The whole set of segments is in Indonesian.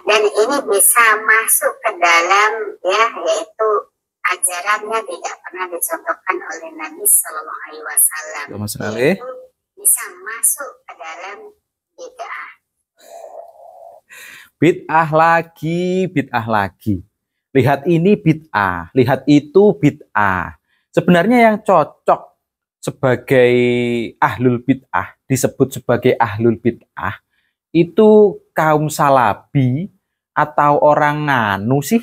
dan ini bisa masuk ke dalam ya, yaitu ajarannya tidak pernah dicontohkan oleh Nabi Shallallahu Alaihi Wasallam. Yaitu bisa masuk ke dalam bid'ah. Bid'ah lagi, bid'ah lagi. Lihat ini bid'ah, lihat itu bid'ah. Sebenarnya yang cocok sebagai ahlul bid'ah, disebut sebagai ahlul bid'ah, itu kaum salabi atau orang nganu sih?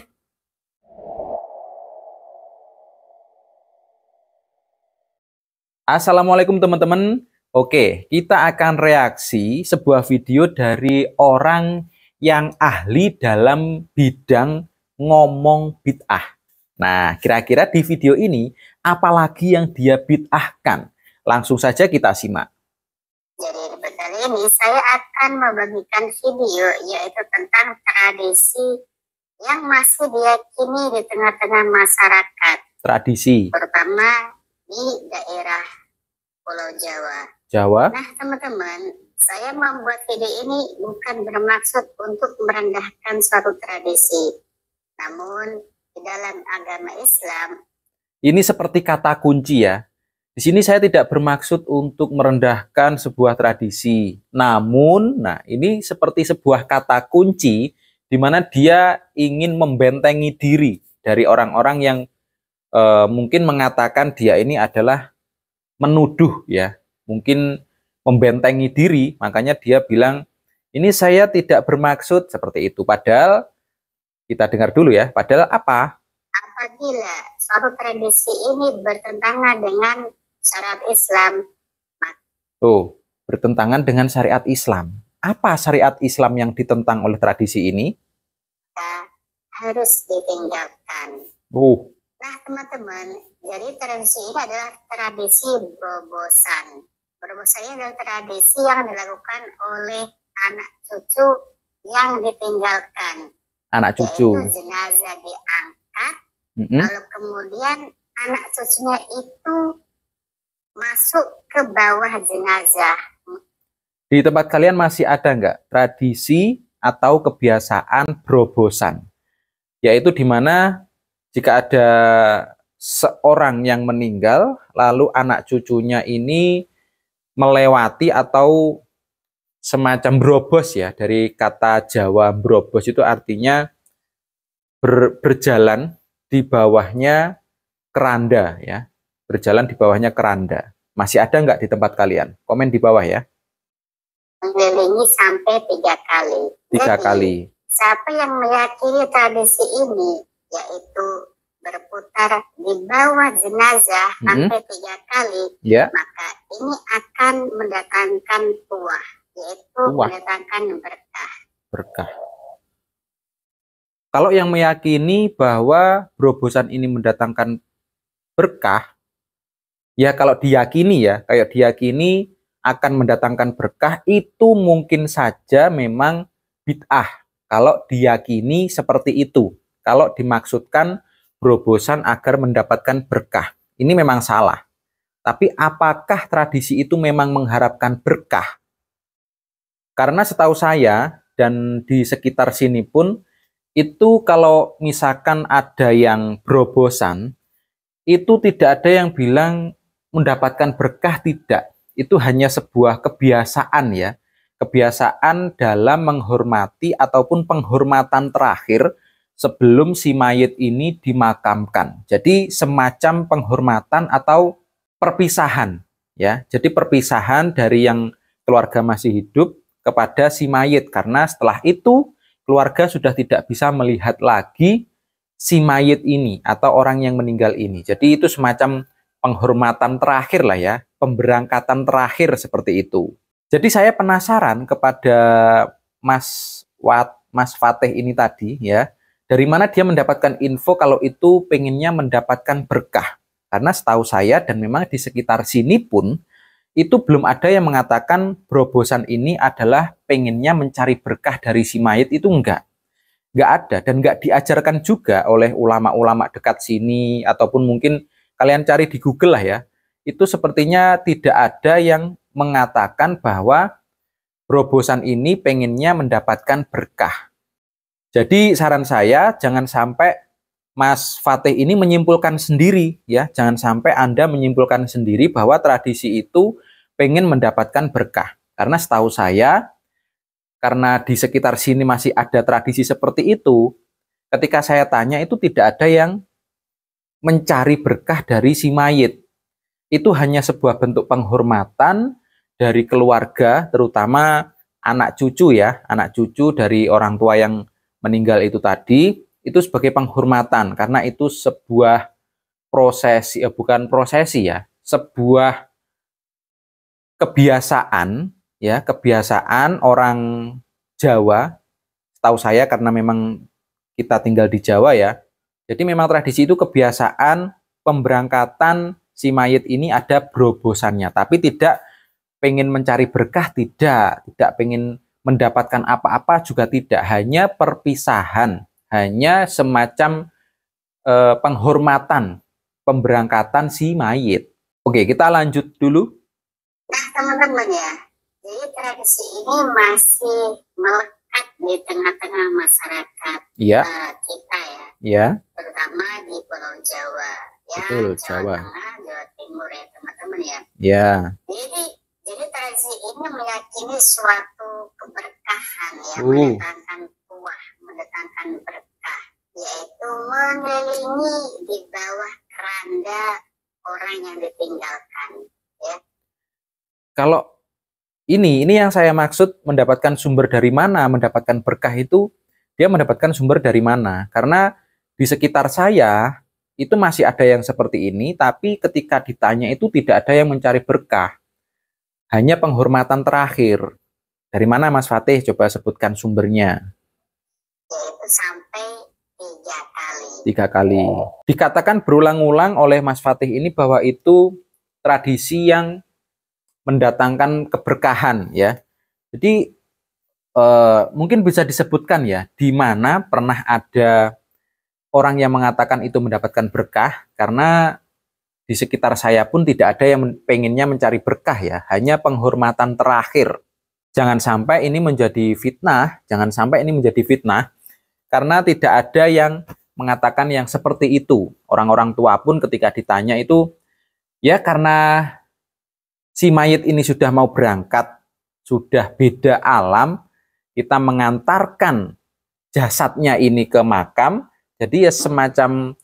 Assalamualaikum teman-teman. Oke, kita akan reaksi sebuah video dari orang yang ahli dalam bidang ngomong bid'ah. Nah, kira-kira di video ini, apalagi yang dia bid'ahkan? Langsung saja kita simak. Jadi kali ini saya akan membagikan video yaitu tentang tradisi yang masih diyakini di tengah-tengah masyarakat. Tradisi. Terutama di daerah Pulau Jawa. Nah teman-teman, saya membuat video ini bukan bermaksud untuk merendahkan suatu tradisi. Namun di dalam agama Islam, ini seperti kata kunci ya. Di sini saya tidak bermaksud untuk merendahkan sebuah tradisi. Namun, nah ini seperti sebuah kata kunci di mana dia ingin membentengi diri dari orang-orang yang mungkin mengatakan dia ini adalah menuduh ya. Mungkin membentengi diri, makanya dia bilang ini saya tidak bermaksud seperti itu. Padahal kita dengar dulu ya, padahal apa? Apabila suatu tradisi ini bertentangan dengan syariat Islam. Oh, bertentangan dengan syariat Islam. Apa syariat Islam yang ditentang oleh tradisi ini? Harus ditinggalkan. Nah teman-teman, jadi tradisi ini adalah tradisi berobosan. Berobosan ini adalah tradisi yang dilakukan oleh anak cucu yang ditinggalkan. Anak cucu. Yaitu jenazah diangkat, lalu kemudian anak cucunya itu masuk ke bawah jenazah. Di tempat kalian masih ada nggak tradisi atau kebiasaan berobosan? Yaitu di mana jika ada seorang yang meninggal, lalu anak cucunya ini melewati atau semacam berobos ya, dari kata Jawa berobos itu artinya berjalan di bawahnya keranda ya. Berjalan di bawahnya keranda. Masih ada nggak di tempat kalian? Komen di bawah ya. Mengelilingi sampai 3 kali. 3 kali. Siapa yang meyakini tradisi ini, yaitu berputar di bawah jenazah sampai 3 kali, maka ini akan mendatangkan tuah, yaitu mendatangkan berkah. Berkah. Kalau yang meyakini bahwa berobosan ini mendatangkan berkah, ya kalau diyakini ya, kayak diyakini akan mendatangkan berkah, itu mungkin saja memang bid'ah. Kalau diyakini seperti itu, kalau dimaksudkan berobosan agar mendapatkan berkah, ini memang salah. Tapi apakah tradisi itu memang mengharapkan berkah? Karena setahu saya dan di sekitar sini pun, itu kalau misalkan ada yang berobosan, itu tidak ada yang bilang mendapatkan berkah, tidak. Itu hanya sebuah kebiasaan ya. Kebiasaan dalam menghormati ataupun penghormatan terakhir sebelum si mayit ini dimakamkan. Jadi semacam penghormatan atau perpisahan ya. Jadi perpisahan dari yang keluarga masih hidup kepada si mayit, karena setelah itu keluarga sudah tidak bisa melihat lagi si mayit ini atau orang yang meninggal ini. Jadi itu semacam penghormatan terakhir lah ya, pemberangkatan terakhir seperti itu. Jadi saya penasaran kepada Mas Fatih ini tadi ya, dari mana dia mendapatkan info kalau itu pengennya mendapatkan berkah. Karena setahu saya dan memang di sekitar sini pun itu belum ada yang mengatakan berobosan ini adalah pengennya mencari berkah dari si mayit, itu enggak ada dan enggak diajarkan juga oleh ulama-ulama dekat sini, ataupun mungkin kalian cari di Google lah ya, itu sepertinya tidak ada yang mengatakan bahwa berobosan ini pengennya mendapatkan berkah. Jadi saran saya jangan sampai Mas Fatih ini menyimpulkan sendiri ya, jangan sampai Anda menyimpulkan sendiri bahwa tradisi itu pengen mendapatkan berkah. Karena setahu saya, karena di sekitar sini masih ada tradisi seperti itu, ketika saya tanya itu tidak ada yang mencari berkah dari si mayit. Itu hanya sebuah bentuk penghormatan dari keluarga, terutama anak cucu ya, anak cucu dari orang tua yang meninggal itu tadi, itu sebagai penghormatan karena itu sebuah prosesi, bukan prosesi ya, sebuah kebiasaan ya, kebiasaan orang Jawa. Setahu saya karena memang kita tinggal di Jawa ya. Jadi memang tradisi itu kebiasaan pemberangkatan si mayit ini ada berobosannya, tapi tidak pengen mencari berkah, tidak pengen mendapatkan apa-apa juga tidak, hanya perpisahan, hanya semacam penghormatan pemberangkatan si mayit. Oke, kita lanjut dulu. Nah, teman-teman ya, jadi tradisi ini masih melekat di tengah-tengah masyarakat kita ya. Ya. Terutama di Pulau Jawa. Ya, betul, Jawa Tengah, Jawa Timur ya teman-teman ya. Ya. Jadi tradisi ini meyakini suatu keberkahan ya, mendatangkan buah, mendatangkan berkah, yaitu mengelilingi di bawah keranda orang yang ditinggalkan ya. Kalau ini yang saya maksud mendapatkan sumber dari mana, mendapatkan berkah itu dia mendapatkan sumber dari mana? Karena di sekitar saya itu masih ada yang seperti ini, tapi ketika ditanya itu tidak ada yang mencari berkah. Hanya penghormatan terakhir. Dari mana Mas Fatih? Coba sebutkan sumbernya. Yaitu sampai 3 kali. 3 kali. Dikatakan berulang-ulang oleh Mas Fatih ini bahwa itu tradisi yang mendatangkan keberkahan ya. Jadi mungkin bisa disebutkan ya, di mana pernah ada orang yang mengatakan itu mendapatkan berkah, karena di sekitar saya pun tidak ada yang pengennya mencari berkah ya, hanya penghormatan terakhir. Jangan sampai ini menjadi fitnah, karena tidak ada yang mengatakan yang seperti itu. Orang-orang tua pun ketika ditanya itu, ya karena si mayit ini sudah mau berangkat, sudah beda alam, kita mengantarkan jasadnya ini ke makam, jadi ya semacam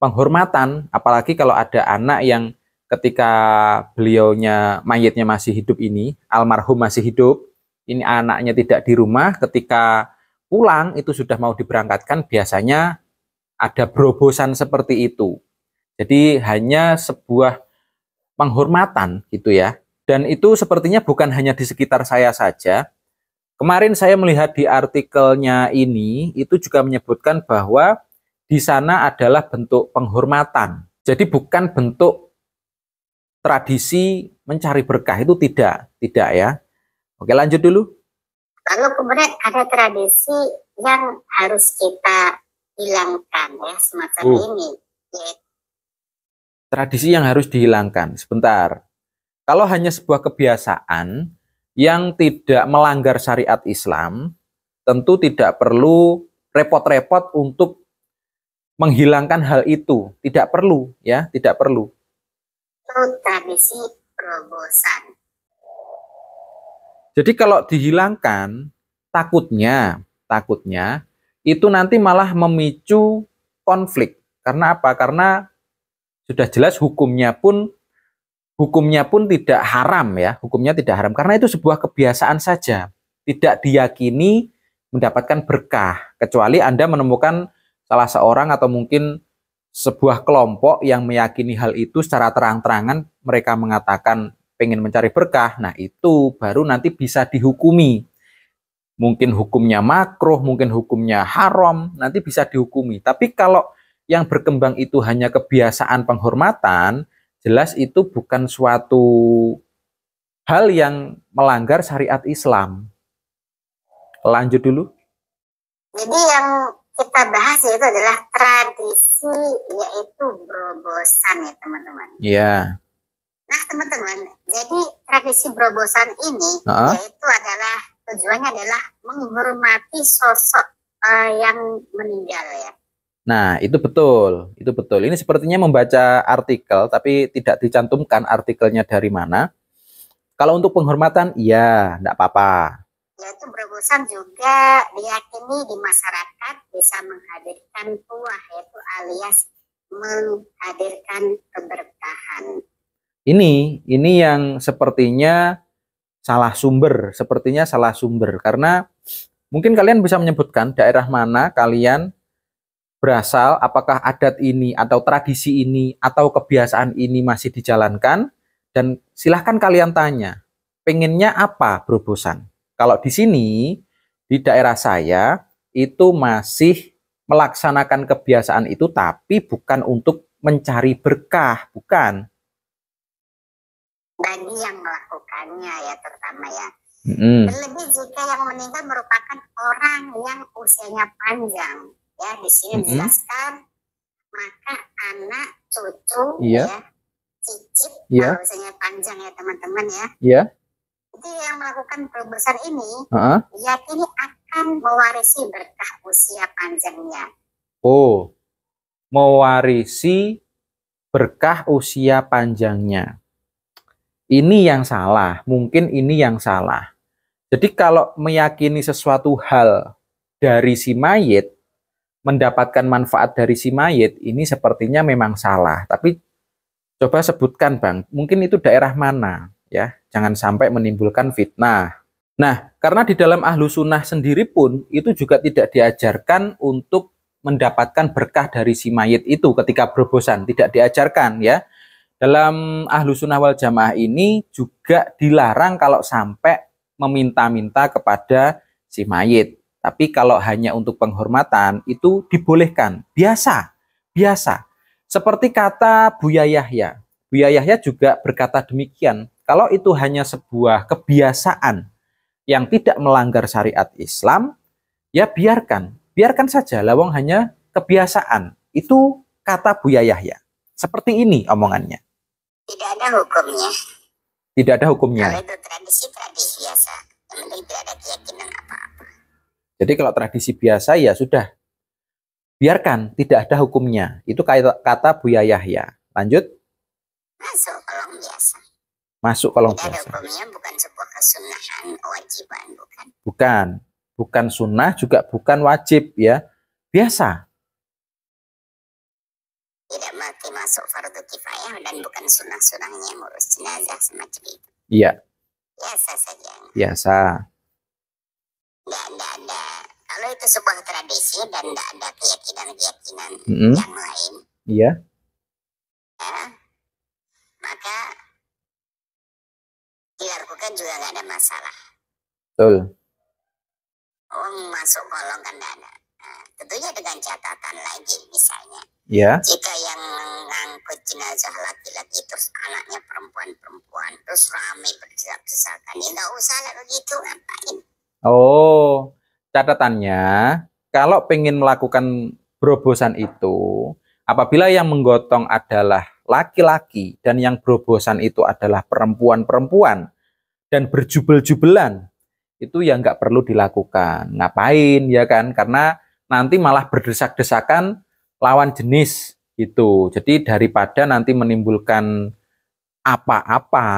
penghormatan, apalagi kalau ada anak yang ketika mayitnya masih hidup ini, almarhum masih hidup, ini anaknya tidak di rumah, ketika pulang itu sudah mau diberangkatkan, biasanya ada berobosan seperti itu. Jadi hanya sebuah penghormatan gitu ya. Dan itu sepertinya bukan hanya di sekitar saya saja. Kemarin saya melihat di artikelnya ini, itu juga menyebutkan bahwa di sana adalah bentuk penghormatan. Jadi bukan bentuk tradisi mencari berkah, itu tidak ya. Oke, lanjut dulu. Lalu kemudian ada tradisi yang harus kita hilangkan ya, semacam ini. Tradisi yang harus dihilangkan. Sebentar. Kalau hanya sebuah kebiasaan yang tidak melanggar syariat Islam, tentu tidak perlu repot-repot untuk menghilangkan hal itu, tidak perlu ya, tidak perlu. Itu tradisi berobosan. Jadi kalau dihilangkan, takutnya itu nanti malah memicu konflik. Karena apa? Karena sudah jelas hukumnya pun tidak haram ya, hukumnya tidak haram karena itu sebuah kebiasaan saja, tidak diyakini mendapatkan berkah, kecuali Anda menemukan salah seorang atau mungkin sebuah kelompok yang meyakini hal itu secara terang-terangan, mereka mengatakan pengen mencari berkah, nah itu baru nanti bisa dihukumi. Mungkin hukumnya makruh, mungkin hukumnya haram, nanti bisa dihukumi. Tapi kalau yang berkembang itu hanya kebiasaan penghormatan, jelas itu bukan suatu hal yang melanggar syariat Islam. Lanjut dulu. Jadi yang kita bahas itu adalah tradisi, yaitu berobosan ya teman-teman. Iya. Nah teman-teman, jadi tradisi berobosan ini yaitu adalah tujuannya adalah menghormati sosok yang meninggal ya. Nah, itu betul, itu betul. Ini sepertinya membaca artikel, tapi tidak dicantumkan artikelnya dari mana. Kalau untuk penghormatan, iya, enggak apa-apa. Yaitu berbosan juga diyakini di masyarakat bisa menghadirkan tuah, yaitu alias menghadirkan keberkahan. Ini yang sepertinya salah sumber, karena mungkin kalian bisa menyebutkan daerah mana kalian berasal, apakah adat ini atau tradisi ini atau kebiasaan ini masih dijalankan, dan silahkan kalian tanya, pengennya apa Brobosan? Kalau di sini, di daerah saya, itu masih melaksanakan kebiasaan itu, tapi bukan untuk mencari berkah, bukan. Bagi yang melakukannya ya terutama ya. Terlebih jika yang meninggal merupakan orang yang usianya panjang. Ya, di sini dijelaskan maka anak, cucu, ya, cicit, kalau usianya panjang ya teman-teman ya. Jadi yang melakukan perubahan ini diyakini akan mewarisi berkah usia panjangnya. Oh, mewarisi berkah usia panjangnya. Ini yang salah, mungkin ini yang salah. Jadi kalau meyakini sesuatu hal dari si mayit, mendapatkan manfaat dari si mayit, ini sepertinya memang salah. Tapi coba sebutkan Bang, mungkin itu daerah mana ya, jangan sampai menimbulkan fitnah. Nah, karena di dalam ahlu sunnah sendiri pun itu juga tidak diajarkan untuk mendapatkan berkah dari si mayit itu ketika berbosan, tidak diajarkan ya. Dalam ahlu sunnah wal jamaah ini juga dilarang kalau sampai meminta-minta kepada si mayit. Tapi kalau hanya untuk penghormatan itu dibolehkan, biasa. Seperti kata Buya Yahya. Buya Yahya juga berkata demikian. Kalau itu hanya sebuah kebiasaan yang tidak melanggar syariat Islam, ya biarkan saja. Lawang hanya kebiasaan. Itu kata Buya Yahya. Seperti ini omongannya. Tidak ada hukumnya. Tidak ada hukumnya. Kalau itu tradisi biasa, yang penting tidak ada keyakinan apa-apa. Jadi kalau tradisi biasa ya sudah, biarkan, tidak ada hukumnya. Itu kata Buya Yahya. Lanjut. Masuk kolong biasa. Masuk kolong tidak biasa. Ada hukumnya, bukan sebuah kesunahan, kewajiban, bukan. Bukan sunnah, juga bukan wajib ya. Biasa. Tidak masuk fardu kifayah dan bukan sunnah-sunnahnya ngurus jenazah semacam itu. Iya. Biasa saja. Biasa. Tidak ada. Kalau itu sebuah tradisi dan tidak ada keyakinan yang lain. Iya. Ya, maka dilakukan juga nggak ada masalah. Betul. Masuk kolong kan tidak ada. Tentunya dengan catatan lagi misalnya. Ya. Jika yang mengangkut jenazah laki-laki terus anaknya perempuan terus ramai berdesak-desakan, ya nggak usah lah begitu, ngapain? Oh, catatannya kalau pengen melakukan berobosan itu, apabila yang menggotong adalah laki-laki dan yang berobosan itu adalah perempuan-perempuan dan berjubel-jubelan, itu ya nggak perlu dilakukan. Ngapain ya kan? Karena nanti malah berdesak-desakan lawan jenis gitu. Jadi daripada nanti menimbulkan apa-apa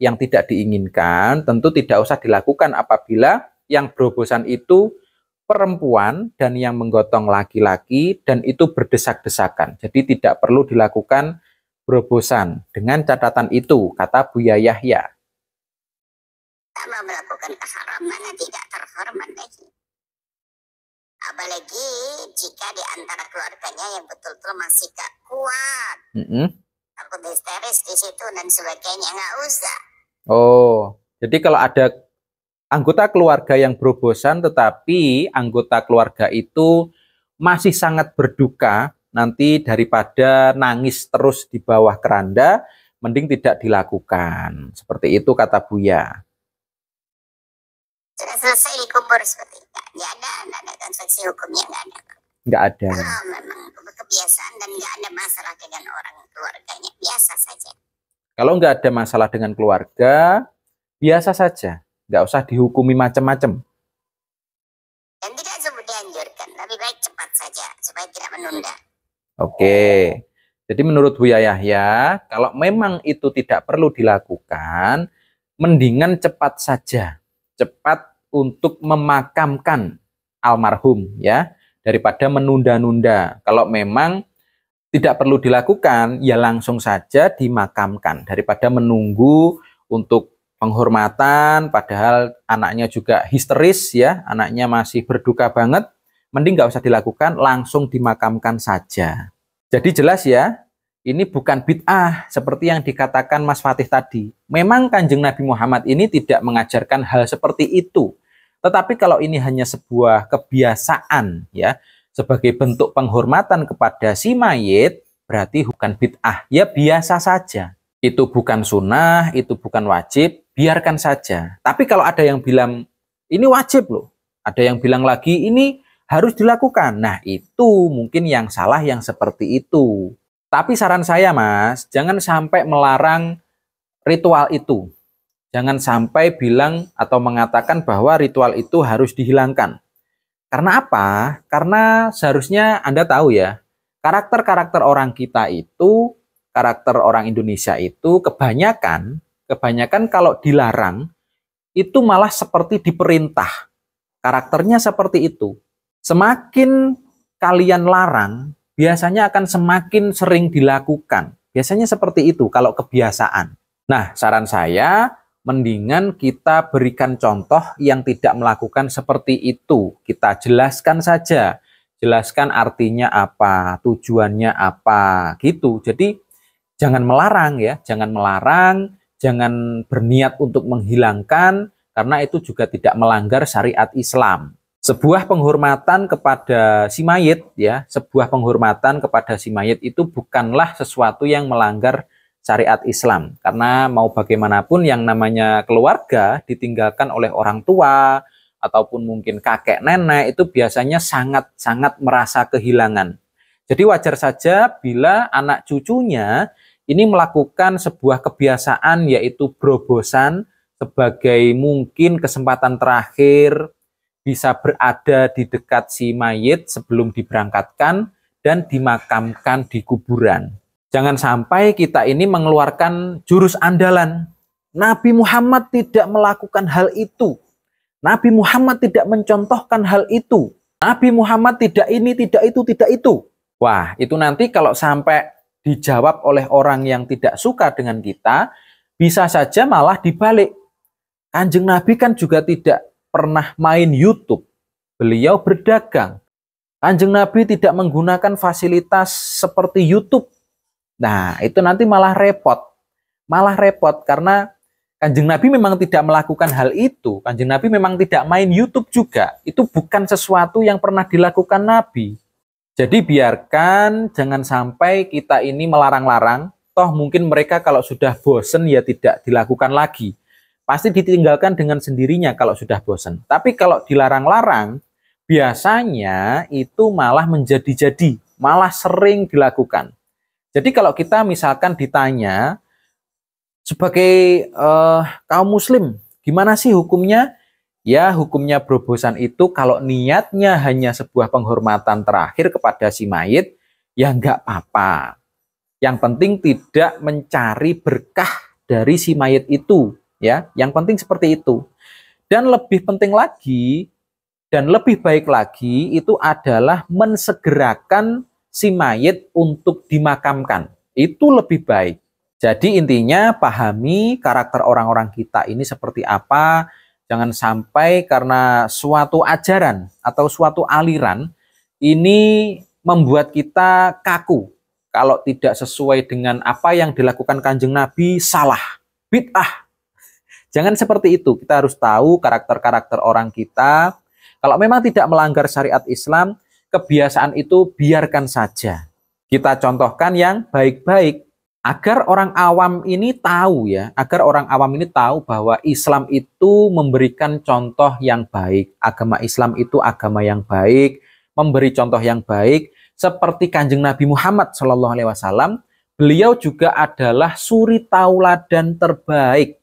yang tidak diinginkan, tentu tidak usah dilakukan apabila yang berobosan itu perempuan dan yang menggotong laki-laki dan itu berdesak-desakan. Jadi tidak perlu dilakukan berobosan. Dengan catatan itu, kata Buya Yahya. Sama melakukan keharaman tidak terhormat lagi. Apalagi jika di antara keluarganya yang betul-betul masih gak kuat. Takut histeris di situ dan sebagainya, nggak usah. Oh, jadi kalau ada anggota keluarga yang berobosan tetapi anggota keluarga itu masih sangat berduka, nanti daripada nangis terus di bawah keranda, mending tidak dilakukan. Seperti itu kata Buya. Sudah selesai dikubur seperti itu. Nggak ada konstruksi hukumnya, nggak ada. Nggak ada. Kalau memang kebiasaan dan nggak ada masalah dengan orang keluarganya, biasa saja. Kalau nggak ada masalah dengan keluarga, biasa saja. Nggak usah dihukumi macam-macam. Dan tidak sebut dianjurkan. lebih baik cepat saja supaya tidak menunda. Oke. Jadi menurut Buya Yahya, kalau memang itu tidak perlu dilakukan, mendingan cepat saja. Cepat untuk memakamkan almarhum ya, daripada menunda-nunda. Kalau memang tidak perlu dilakukan, ya langsung saja dimakamkan daripada menunggu untuk penghormatan, padahal anaknya juga histeris ya, anaknya masih berduka banget. Mending nggak usah dilakukan, langsung dimakamkan saja. Jadi jelas ya, ini bukan bid'ah seperti yang dikatakan Mas Fatih tadi. Memang Kanjeng Nabi Muhammad ini tidak mengajarkan hal seperti itu. Tetapi kalau ini hanya sebuah kebiasaan ya, sebagai bentuk penghormatan kepada si mayit, berarti bukan bid'ah. Ya biasa saja. Itu bukan sunnah, itu bukan wajib, biarkan saja. Tapi kalau ada yang bilang, ini wajib loh. Ada yang bilang lagi, ini harus dilakukan. Nah, itu mungkin yang salah yang seperti itu. Tapi saran saya, Mas, jangan sampai melarang ritual itu. Jangan sampai bilang atau mengatakan bahwa ritual itu harus dihilangkan. Karena apa? Karena seharusnya Anda tahu ya, karakter-karakter orang kita itu, karakter orang Indonesia itu kebanyakan kalau dilarang, itu malah seperti diperintah. Karakternya seperti itu. Semakin kalian larang, biasanya akan semakin sering dilakukan. Biasanya seperti itu kalau kebiasaan. Nah, saran saya, mendingan kita berikan contoh yang tidak melakukan seperti itu. Kita jelaskan saja. Jelaskan artinya apa, tujuannya apa, gitu. Jadi, jangan melarang ya. Jangan melarang, jangan berniat untuk menghilangkan, karena itu juga tidak melanggar syariat Islam. Sebuah penghormatan kepada si mayit ya, sebuah penghormatan kepada si mayit itu bukanlah sesuatu yang melanggar syariat Islam. Karena mau bagaimanapun yang namanya keluarga ditinggalkan oleh orang tua ataupun mungkin kakek nenek itu biasanya sangat-sangat merasa kehilangan. Jadi wajar saja bila anak cucunya ini melakukan sebuah kebiasaan yaitu berobosan sebagai mungkin kesempatan terakhir bisa berada di dekat si mayit sebelum diberangkatkan dan dimakamkan di kuburan. Jangan sampai kita ini mengeluarkan jurus andalan. Nabi Muhammad tidak melakukan hal itu. Nabi Muhammad tidak mencontohkan hal itu. Nabi Muhammad tidak ini, tidak itu, tidak itu. Wah, itu nanti kalau sampai dijawab oleh orang yang tidak suka dengan kita, bisa saja malah dibalik. Kanjeng Nabi kan juga tidak pernah main YouTube. Beliau berdagang. Kanjeng Nabi tidak menggunakan fasilitas seperti YouTube. Nah, itu nanti malah repot. Malah repot karena Kanjeng Nabi memang tidak melakukan hal itu. Kanjeng Nabi memang tidak main YouTube juga. Itu bukan sesuatu yang pernah dilakukan Nabi. Jadi biarkan, jangan sampai kita ini melarang-larang. Toh mungkin mereka kalau sudah bosen ya tidak dilakukan lagi. Pasti ditinggalkan dengan sendirinya kalau sudah bosan. Tapi kalau dilarang-larang, biasanya itu malah menjadi-jadi, malah sering dilakukan. Jadi kalau kita misalkan ditanya, sebagai kaum muslim, gimana sih hukumnya? Ya, hukumnya berobosan itu kalau niatnya hanya sebuah penghormatan terakhir kepada si mayit, ya nggak apa-apa. Yang penting tidak mencari berkah dari si mayit itu. Ya, yang penting seperti itu. Dan lebih penting lagi dan lebih baik lagi itu adalah mensegerakan si mayit untuk dimakamkan. Itu lebih baik. Jadi intinya pahami karakter orang-orang kita ini seperti apa. Jangan sampai karena suatu ajaran atau suatu aliran ini membuat kita kaku. Kalau tidak sesuai dengan apa yang dilakukan Kanjeng Nabi, salah, bid'ah. Jangan seperti itu. Kita harus tahu karakter-karakter orang kita. Kalau memang tidak melanggar syariat Islam, kebiasaan itu biarkan saja. Kita contohkan yang baik-baik. Agar orang awam ini tahu ya, agar orang awam ini tahu bahwa Islam itu memberikan contoh yang baik. Agama Islam itu agama yang baik, memberi contoh yang baik. Seperti Kanjeng Nabi Muhammad SAW, beliau juga adalah suri tauladan terbaik.